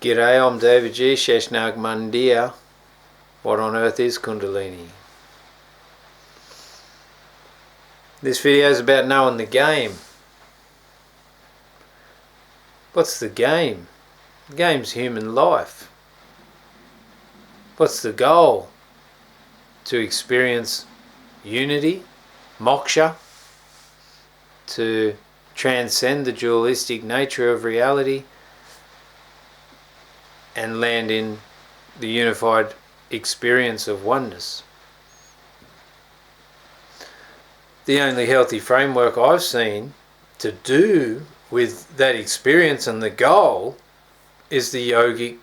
G'day, I'm David G. Sheshnag Mandia. What on earth is Kundalini? This video is about knowing the game. What's the game? The game's human life. What's the goal? To experience unity, moksha, to transcend the dualistic nature of reality and land in the unified experience of oneness. The only healthy framework I've seen to do with that experience and the goal is the yogic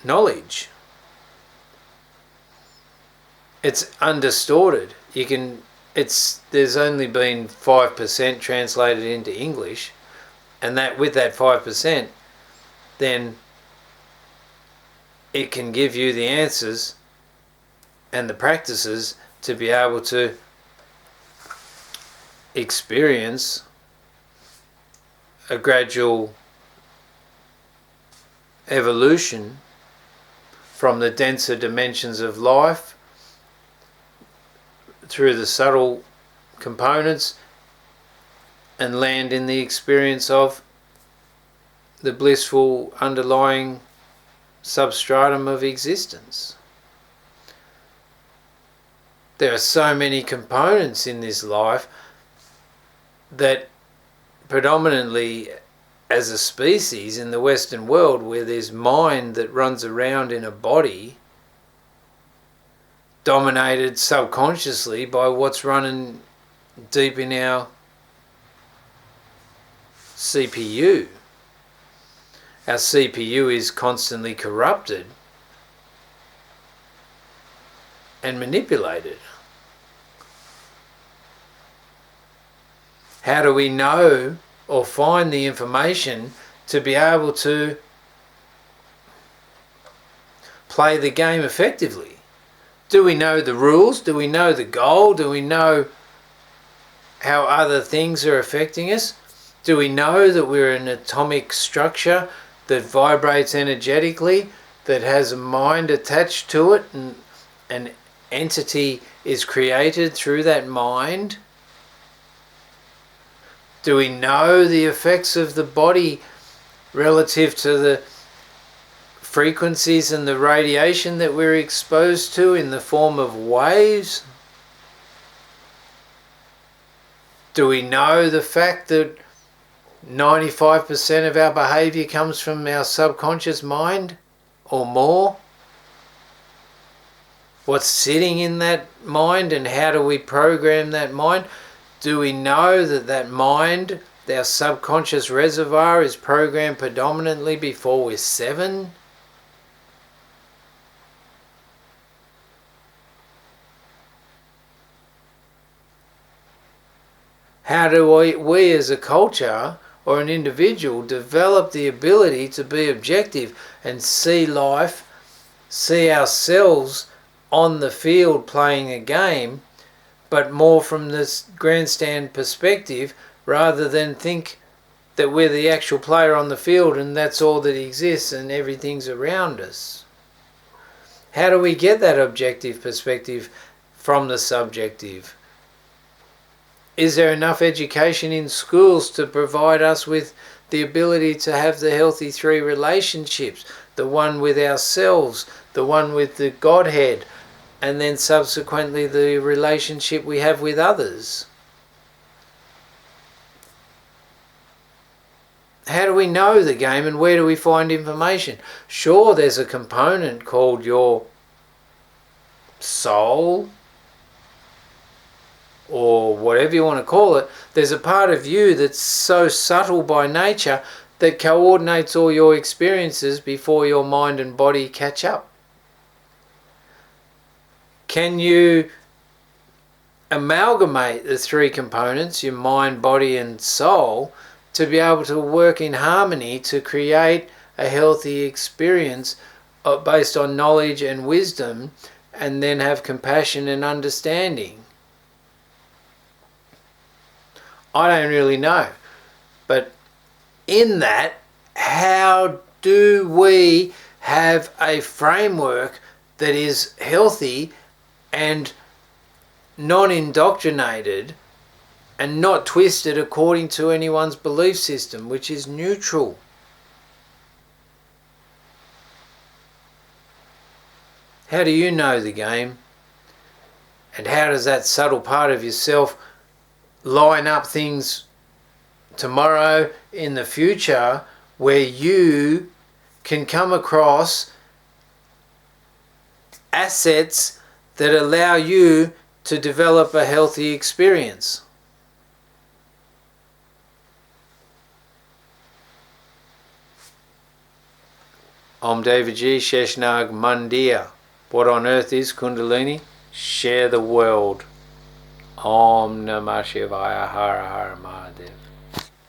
knowledge. It's undistorted. There's only been 5% translated into English, and that with that 5%, then it can give you the answers and the practices to be able to experience a gradual evolution from the denser dimensions of life through the subtle components and land in the experience of the blissful underlying substratum of existence. There are so many components in this life that predominantly as a species in the Western world, where there's mind that runs around in a body dominated subconsciously by what's running deep in our CPU. Our CPU is constantly corrupted and manipulated. How do we know or find the information to be able to play the game effectively? Do we know the rules? Do we know the goal? Do we know how other things are affecting us? Do we know that we're an atomic structure that vibrates energetically, that has a mind attached to it, and an entity is created through that mind? Do we know the effects of the body relative to the frequencies and the radiation that we're exposed to in the form of waves? Do we know the fact that 95% of our behavior comes from our subconscious mind or more? What's sitting in that mind and how do we program that mind? Do we know that that mind, our subconscious reservoir, is programmed predominantly before we're 7? How do we as a culture or an individual develop the ability to be objective and see life, see ourselves on the field playing a game, but more from this grandstand perspective, rather than think that we're the actual player on the field and that's all that exists and everything's around us? How do we get that objective perspective from the subjective? Is there enough education in schools to provide us with the ability to have the healthy 3 relationships, the one with ourselves, the one with the Godhead, and then subsequently the relationship we have with others? How do we know the game and where do we find information? Sure, there's a component called your soul, or whatever you want to call it. There's a part of you that's so subtle by nature that coordinates all your experiences before your mind and body catch up. Can you amalgamate the 3 components, your mind, body and soul, to be able to work in harmony to create a healthy experience based on knowledge and wisdom, and then have compassion and understanding? I don't really know, but in that, how do we have a framework that is healthy and non-indoctrinated and not twisted according to anyone's belief system, which is neutral? How do you know the game? And how does that subtle part of yourself line up things tomorrow in the future where you can come across assets that allow you to develop a healthy experience? Om Devaji Sheshnag Mandir. What on earth is Kundalini? Share the world. Om Namah Shivaya Har Har Mahadev.